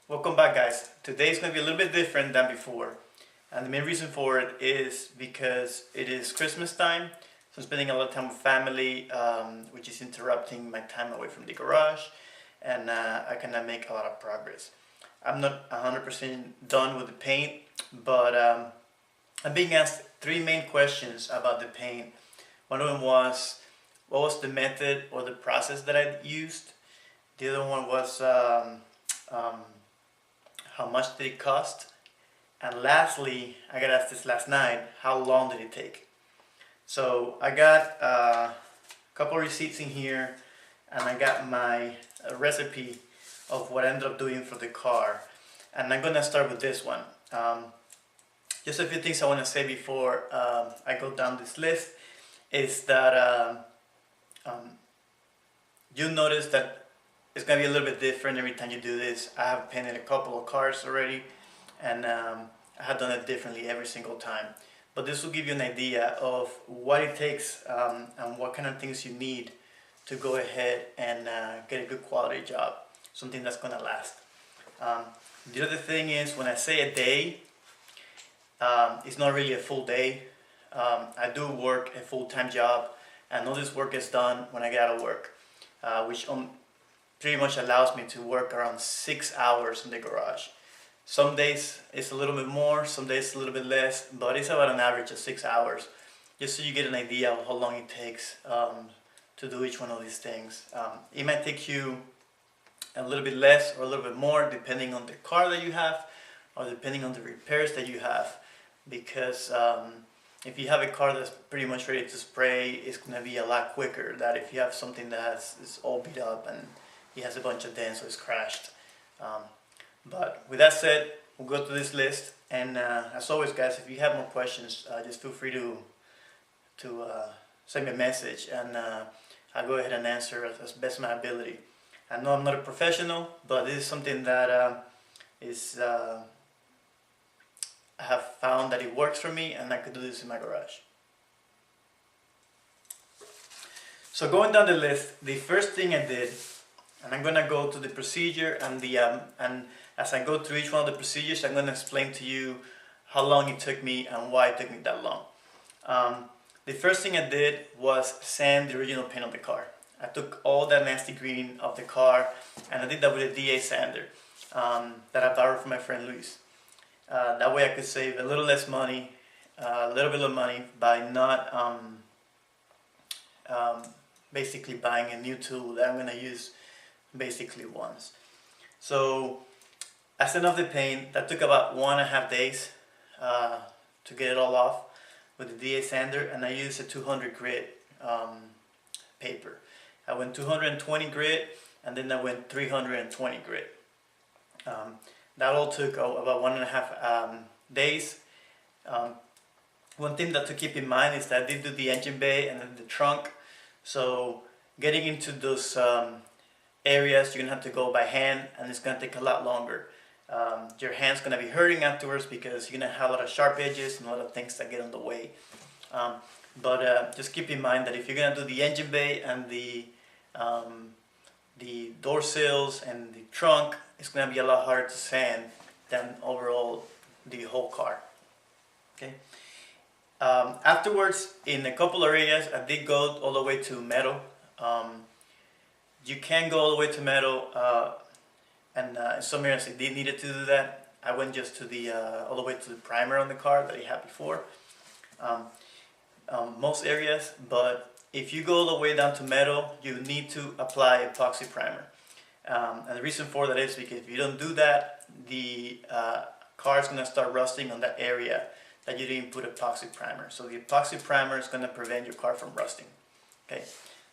Welcome back, guys. Today is going to be a little bit different than before, and the main reason for it is because it is Christmas time, so I'm spending a lot of time with family, which is interrupting my time away from the garage, and I cannot make a lot of progress. I'm not 100% done with the paint, but I'm being asked three main questions about the paint. One of them was, what was the method or the process that I used? The other one was, um, how much did it cost? And lastly, I got asked this last night, how long did it take? So I got a couple receipts in here, and I got my recipe of what I ended up doing for the car. And I'm gonna start with this one. Just a few things I want to say before I go down this list is that you'll notice that it's gonna be a little bit different every time you do this. I have painted a couple of cars already, and I have done it differently every single time. But this will give you an idea of what it takes and what kind of things you need to go ahead and get a good quality job, something that's gonna last. The other thing is, when I say a day, it's not really a full day. I do work a full-time job, and all this work is done when I get out of work, which pretty much allows me to work around 6 hours in the garage. Some days it's a little bit more, some days a little bit less, but it's about an average of 6 hours, just so you get an idea of how long it takes to do each one of these things. It might take you a little bit less or a little bit more depending on the car that you have, or depending on the repairs that you have, because if you have a car that's pretty much ready to spray, it's going to be a lot quicker than if you have something that is all beat up and it has a bunch of dents, so it's crashed. But with that said, we'll go to this list, and as always, guys, if you have more questions, just feel free to send me a message, and I'll go ahead and answer as best my ability. I know I'm not a professional, but this is something that I have found that it works for me, and I could do this in my garage. So going down the list, the first thing I did, and I'm gonna go to the procedure, and as I go through each one of the procedures, I'm gonna explain to you how long it took me and why it took me that long. The first thing I did was sand the original paint of the car. I took all that nasty green of the car, and I did that with a DA sander that I borrowed from my friend Luis. That way I could save a little less money, a little bit of money, by not basically buying a new tool that I'm going to use basically once. So I sent off the paint. That took about 1.5 days to get it all off with the DA sander, and I used a 200 grit paper. I went 220 grit, and then I went 320 grit. That all took about 1.5 days. One thing that to keep in mind is that I did do the engine bay and then the trunk. So getting into those areas, you're gonna have to go by hand, and it's gonna take a lot longer. Your hand's gonna be hurting afterwards because you're gonna have a lot of sharp edges and a lot of things that get in the way. But just keep in mind that if you're gonna do the engine bay and the door sills and the trunk, it's gonna be a lot harder to sand than overall the whole car. Okay. Afterwards, in a couple of areas, I did go all the way to metal. You can go all the way to metal, and in some areas it did needed to do that. I went just to the all the way to the primer on the car that I had before. Most areas, but if you go all the way down to metal, you need to apply epoxy primer. And the reason for that is because if you don't do that, the car is going to start rusting on that area that you didn't put epoxy primer. So the epoxy primer is going to prevent your car from rusting. Okay,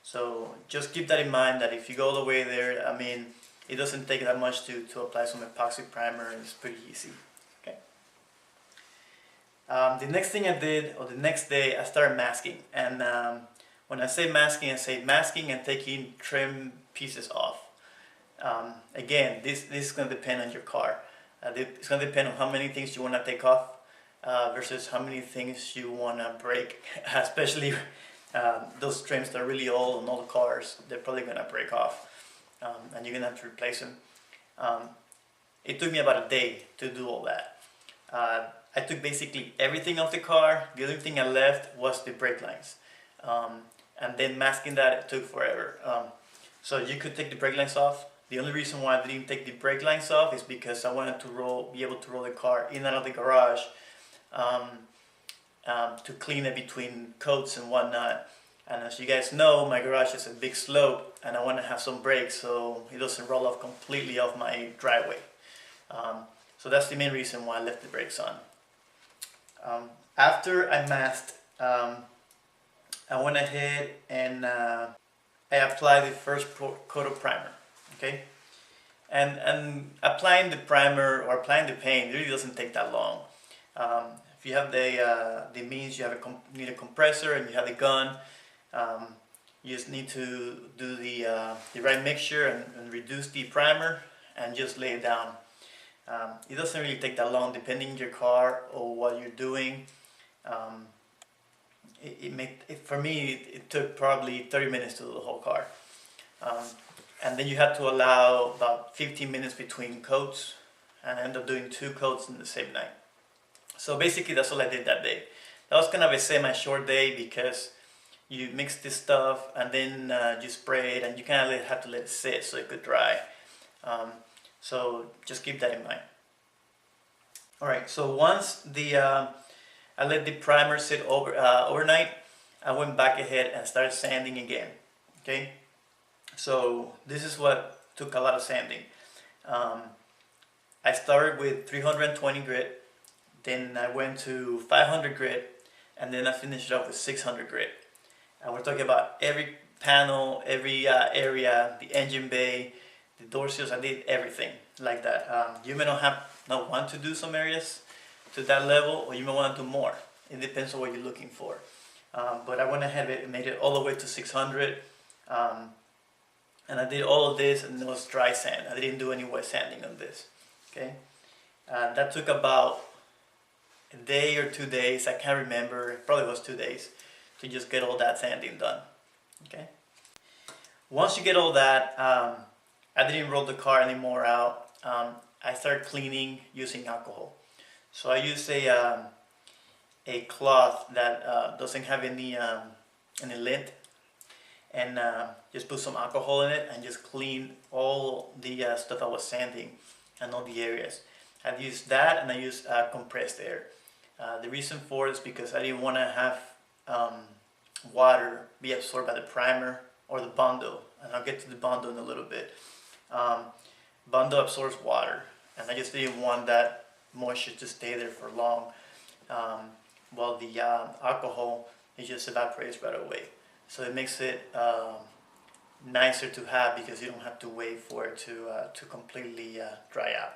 so just keep that in mind, that if you go all the way there, I mean, it doesn't take that much to apply some epoxy primer, and it's pretty easy. Okay. The next thing I did, or the next day, I started masking. And when I say masking and taking trim pieces off. Again, this is going to depend on your car. It's going to depend on how many things you want to take off versus how many things you want to break, especially those trims that are really old on all the cars. They're probably going to break off, and you're going to have to replace them. it took me about a day to do all that. I took basically everything off the car. The only thing I left was the brake lines. And then masking that, it took forever. So you could take the brake lines off. The only reason why I didn't take the brake lines off is because I wanted to be able to roll the car in and out of the garage, to clean it between coats and whatnot. And as you guys know, my garage is a big slope and I want to have some brakes so it doesn't roll off completely off my driveway. So that's the main reason why I left the brakes on. After I masked, I went ahead and I applied the first coat of primer. Okay, and applying the primer or applying the paint really doesn't take that long. If you have the means, you need a compressor and you have the gun. You just need to do the right mixture and reduce the primer and just lay it down. It doesn't really take that long depending on your car or what you're doing. For me, it took probably 30 minutes to do the whole car. And then you have to allow about 15 minutes between coats, and I ended up doing 2 coats in the same night. So basically that's all I did that day. That was kind of a semi-short day because you mix this stuff and then you spray it and you kind of have to let it sit so it could dry. So just keep that in mind. Alright, so once I let the primer sit overnight, I went back ahead and started sanding again. Okay, so this is what took a lot of sanding. I started with 320 grit, then I went to 500 grit, and then I finished it off with 600 grit. And we're talking about every panel, every area, the engine bay, the door seals. I did everything like that. You may not want to do some areas to that level, or you may want to do more. It depends on what you're looking for. But I went ahead and made it all the way to 600. And I did all of this, and it was dry sand. I didn't do any wet sanding on this. Okay, that took about a day or 2 days. I can't remember. It probably was 2 days to just get all that sanding done. Okay. Once you get all that, I didn't roll the car anymore out. I started cleaning using alcohol. So I use a cloth that doesn't have any lint, and just put some alcohol in it and just clean all the stuff I was sanding and all the areas. I've used that, and I used compressed air. The reason for it is because I didn't want to have water be absorbed by the primer or the Bondo, and I'll get to the Bondo in a little bit. Bondo absorbs water, and I just didn't want that moisture to stay there for long, while the alcohol, it just evaporates right away. So it makes it nicer to have because you don't have to wait for it to completely dry out.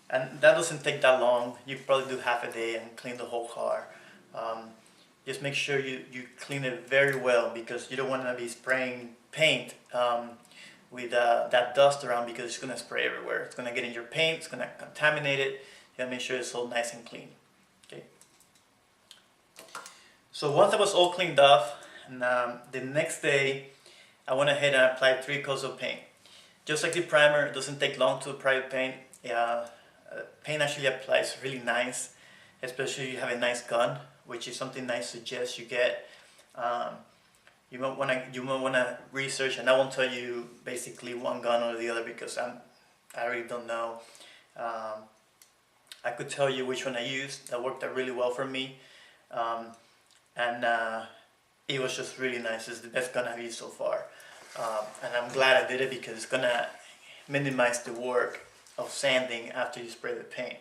And that doesn't take that long. You probably do half a day and clean the whole car. Just make sure you clean it very well, because you don't want to be spraying paint with that dust around, because it's going to spray everywhere. It's going to get in your paint, it's going to contaminate it. You got to make sure it's all nice and clean. Okay. So once I was all cleaned up, and the next day I went ahead and applied 3 coats of paint. Just like the primer, it doesn't take long to apply paint. Paint actually applies really nice, especially if you have a nice gun, which is something I suggest you get. You might want to research, and I won't tell you basically one gun or the other because I really don't know. I could tell you which one I used that worked out really well for me, and it was just really nice. It's the best gun I've used so far, and I'm glad I did it because it's gonna minimize the work of sanding after you spray the paint.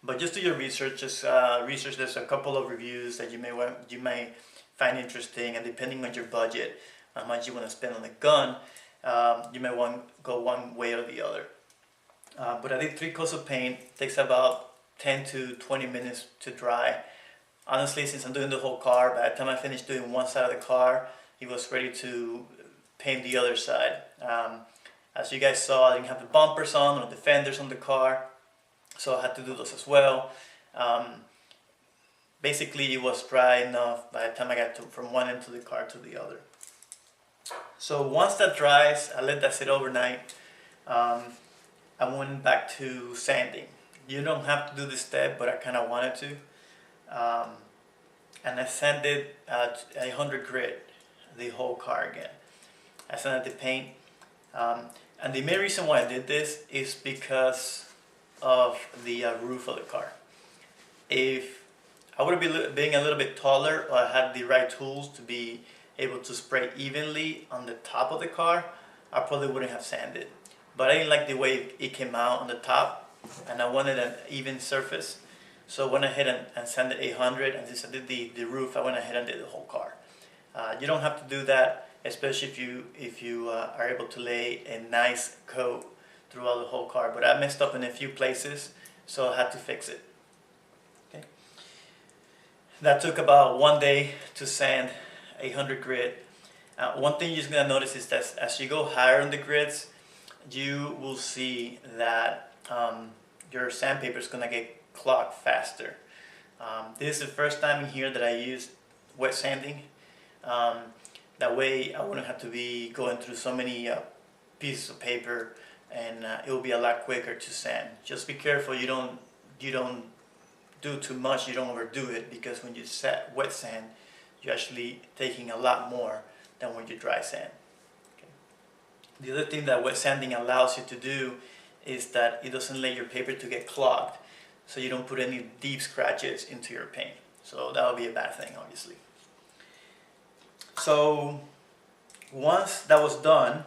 But just do your research. Just research. There's a couple of reviews that you may find interesting, and depending on your budget, how much you want to spend on the gun, you may want to go one way or the other. But I did 3 coats of paint. It takes about 10 to 20 minutes to dry. Honestly, since I'm doing the whole car, by the time I finished doing one side of the car, it was ready to paint the other side. As you guys saw, I didn't have the bumpers on or the fenders on the car, so I had to do those as well. Basically, it was dry enough by the time I got from one end of the car to the other. So once that dries, I let that sit overnight. um, I went back to sanding. You don't have to do this step, but I kind of wanted to. And I sanded 100 grit the whole car again. I sanded the paint. And the main reason why I did this is because of the roof of the car. If I would have been a little bit taller, or I had the right tools to be able to spray evenly on the top of the car, I probably wouldn't have sanded. But I didn't like the way it came out on the top, and I wanted an even surface. So I went ahead and sanded 800, and since I did the roof, I went ahead and did the whole car. You don't have to do that, especially if you are able to lay a nice coat throughout the whole car. But I messed up in a few places, so I had to fix it. Okay. That took about 1 day to sand 800 grit. One thing you're just gonna notice is that as you go higher on the grits, you will see that your sandpaper is gonna get clogged faster. This is the first time in here that I used wet sanding. That way I wouldn't have to be going through so many pieces of paper, and it will be a lot quicker to sand. Just be careful you don't do too much, you don't overdo it, because when you wet sand, you're actually taking a lot more than when you dry sand. Okay. The other thing that wet sanding allows you to do is that it doesn't let your paper to get clogged, so you don't put any deep scratches into your paint. So that would be a bad thing, obviously. So once that was done,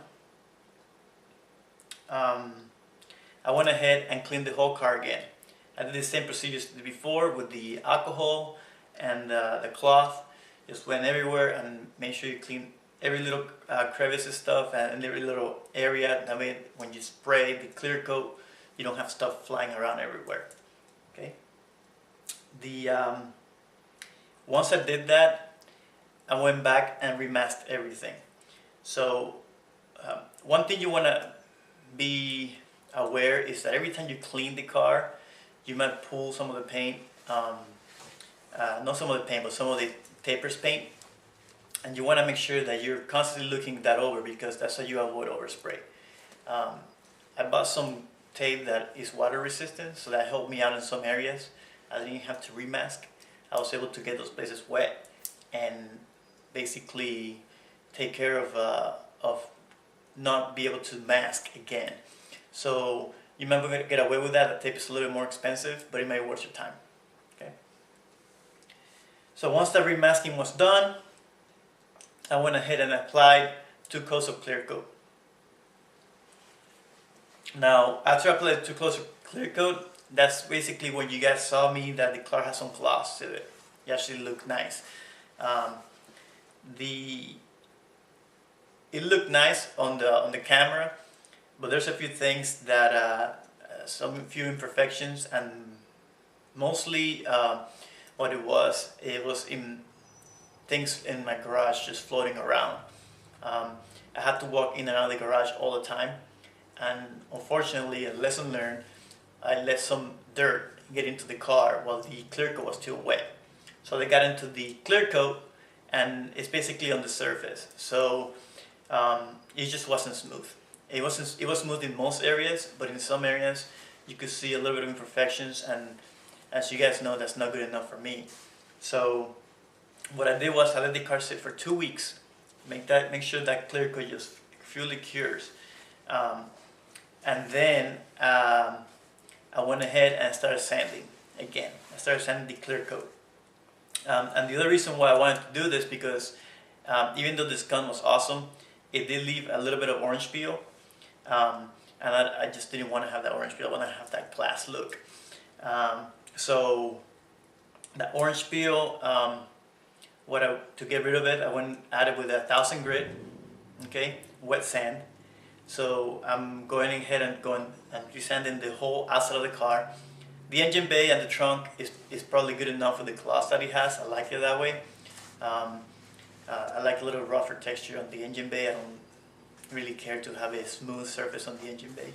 I went ahead and cleaned the whole car again. I did the same procedures as before with the alcohol and the cloth. Just went everywhere and made sure you clean every little crevice and stuff, and every little area. That way when you spray the clear coat, you don't have stuff flying around everywhere. Okay. Once I did that, I went back and remasked everything. So one thing you want to be aware is that every time you clean the car, you might pull some of the paint, not some of the paint, but some of the tapers paint, and you want to make sure that you're constantly looking that over, because that's how you avoid overspray. I bought some tape that is water resistant, so that helped me out in some areas. I didn't have to remask. I was able to get those places wet and basically take care of not be able to mask again. So you might get away with that. The tape is a little more expensive, but it may be worth your time. Okay. So once the remasking was done, I went ahead and applied 2 coats of clear coat. Now, after I applied 2 coats of clear coat, that's basically when you guys saw me that the car has some gloss to it. It actually looked nice. It looked nice on the camera, but there's a few things that few imperfections, and mostly what it was in things in my garage just floating around. I had to walk in and out of the garage all the time, and unfortunately, a lesson learned, I let some dirt get into the car while the clear coat was still wet. So they got into the clear coat, and it's basically on the surface. So it just wasn't smooth. It was smooth in most areas, but in some areas you could see a little bit of imperfections, and as you guys know, that's not good enough for me. So what I did was I let the car sit for 2 weeks, make sure that clear coat just fully cures, and then I went ahead and started sanding again. I started sanding the clear coat, and the other reason why I wanted to do this, because even though this gun was awesome, it did leave a little bit of orange peel, and I just didn't want to have that orange peel. I want to have that glass look. So that orange peel, to get rid of it, I went at it with 1,000 grit, okay, wet sand. So I'm going ahead and resanding the whole outside of the car. The engine bay and the trunk is probably good enough for the gloss that it has. I like it that way. I like a little rougher texture on the engine bay. I don't really care to have a smooth surface on the engine bay.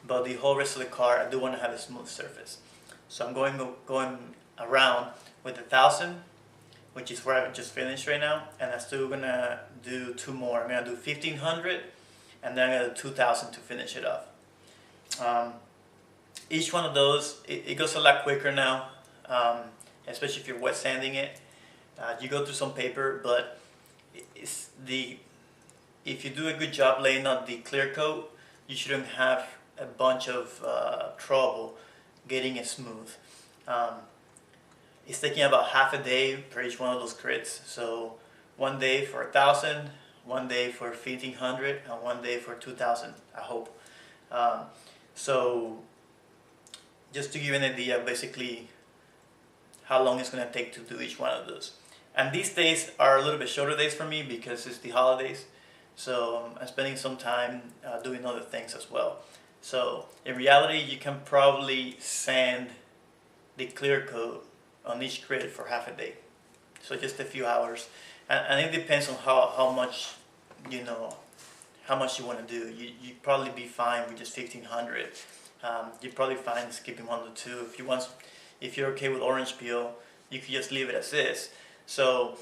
But the whole rest of the car, I do want to have a smooth surface. So I'm going around with 1,000, which is where I just finished right now, and I'm still gonna do 2 more. I'm gonna do 1,500, and then I got a 2000 to finish it off. Each one of those, it goes a lot quicker now, especially if you're wet sanding it. You go through some paper, but if you do a good job laying out the clear coat, you shouldn't have a bunch of trouble getting it smooth. It's taking about half a day per each one of those crits. So one day for 1,000, one day for 1,500, and one day for 2,000, I hope. So just to give you an idea, basically how long it's going to take to do each one of those. And these days are a little bit shorter days for me because it's the holidays. So I'm spending some time doing other things as well. So in reality, you can probably sand the clear coat on each crit for half a day. So just a few hours. And it depends on how much, how much you want to do. You'd probably be fine with just 1,500. You'd probably fine skipping 1 to 2. If you're okay with orange peel, you could just leave it as is. So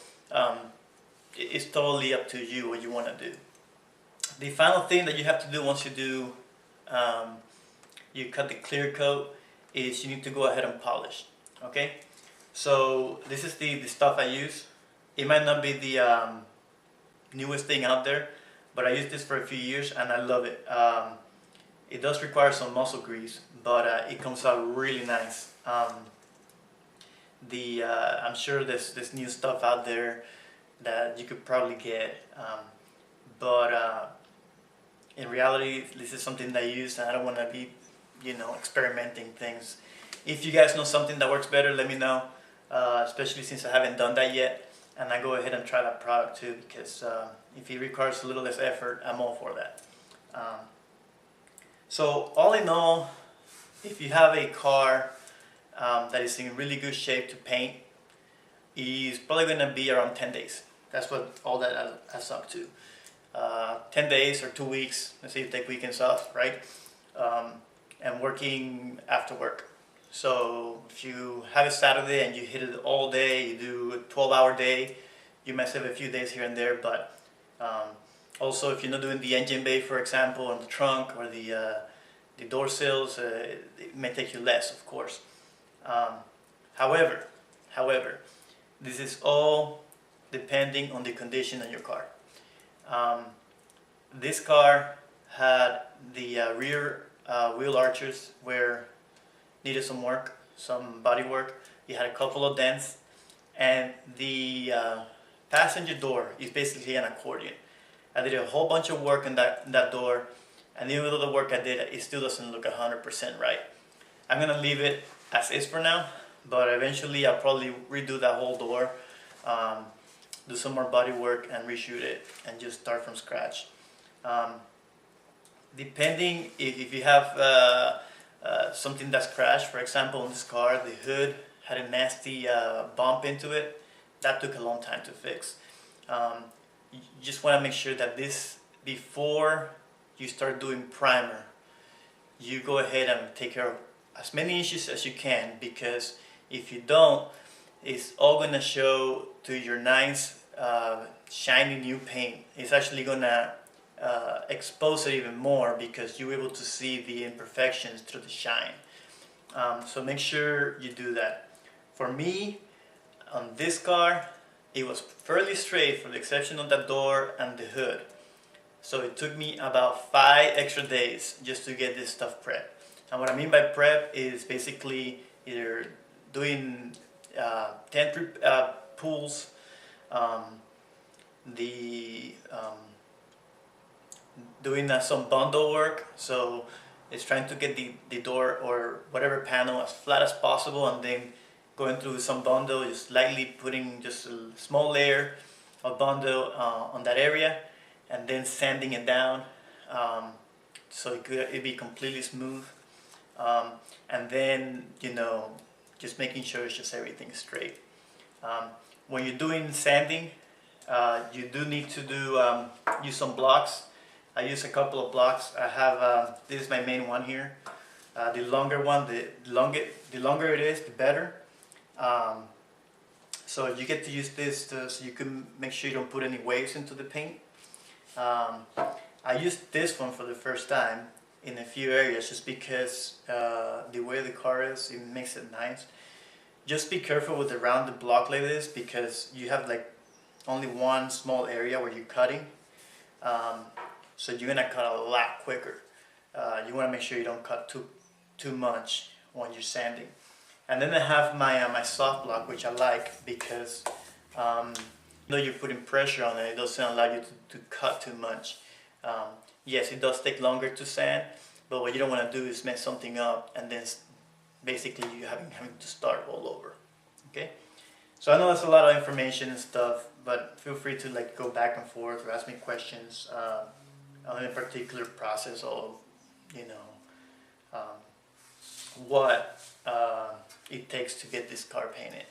it's totally up to you what you want to do. The final thing that you have to do once you do, you cut the clear coat, is you need to go ahead and polish. Okay? So this is the stuff I use. It might not be the newest thing out there, but I used this for a few years and I love it. It does require some muscle grease, but it comes out really nice. I'm sure there's new stuff out there that you could probably get, but in reality, this is something that I use, and I don't want to be, experimenting things. If you guys know something that works better, let me know. Especially since I haven't done that yet, and I go ahead and try that product too, because if it requires a little less effort, I'm all for that. So all in all, if you have a car that is in really good shape to paint, it's probably going to be around 10 days. That's what all that adds up to. 10 days or 2 weeks, let's say you take weekends off, right? And working after work. So if you have a Saturday and you hit it all day, you do a 12-hour day, you might save a few days here and there, but also if you're not doing the engine bay, for example, or the trunk or the door sills, it may take you less, of course. However, this is all depending on the condition of your car. This car had the rear wheel arches where needed some work, some body work. It had a couple of dents, and the passenger door is basically an accordion. I did a whole bunch of work in that door, and even with all the work I did, it still doesn't look 100% right. I'm gonna leave it as is for now, but eventually I'll probably redo that whole door, do some more body work and reshoot it and just start from scratch. Depending if you have something that's crashed, for example in this car, the hood had a nasty bump into it. That took a long time to fix. You just want to make sure that before you start doing primer, you go ahead and take care of as many issues as you can, because if you don't, it's all going to show to your nice shiny new paint. It's actually going to expose it even more because you're able to see the imperfections through the shine. So make sure you do that. For me, on this car, it was fairly straight, for the exception of that door and the hood. So it took me about 5 extra days just to get this stuff prepped. And what I mean by prep is basically either doing tent pulls, doing some bundle work. So it's trying to get the door or whatever panel as flat as possible, and then going through some bundle, just lightly putting just a small layer of bundle on that area, and then sanding it down so it'd be completely smooth. And then, just making sure it's just everything straight. When you're doing sanding, you do need to use some blocks. I use a couple of blocks. I have, this is my main one here. The longer one, the longer it is, the better. So you get to use this so you can make sure you don't put any waves into the paint. I used this one for the first time in a few areas just because the way the car is, it makes it nice. Just be careful with the rounded block like this because you have like only one small area where you're cutting. So you're gonna cut a lot quicker. You wanna make sure you don't cut too much when you're sanding. And then I have my soft block, which I like because though you're putting pressure on it, it doesn't allow you to cut too much. Yes, it does take longer to sand, but what you don't want to do is mess something up and then basically you having to start all over. Okay, so I know that's a lot of information and stuff, but feel free to like go back and forth or ask me questions on a particular process of, you know, what it takes to get this car painted.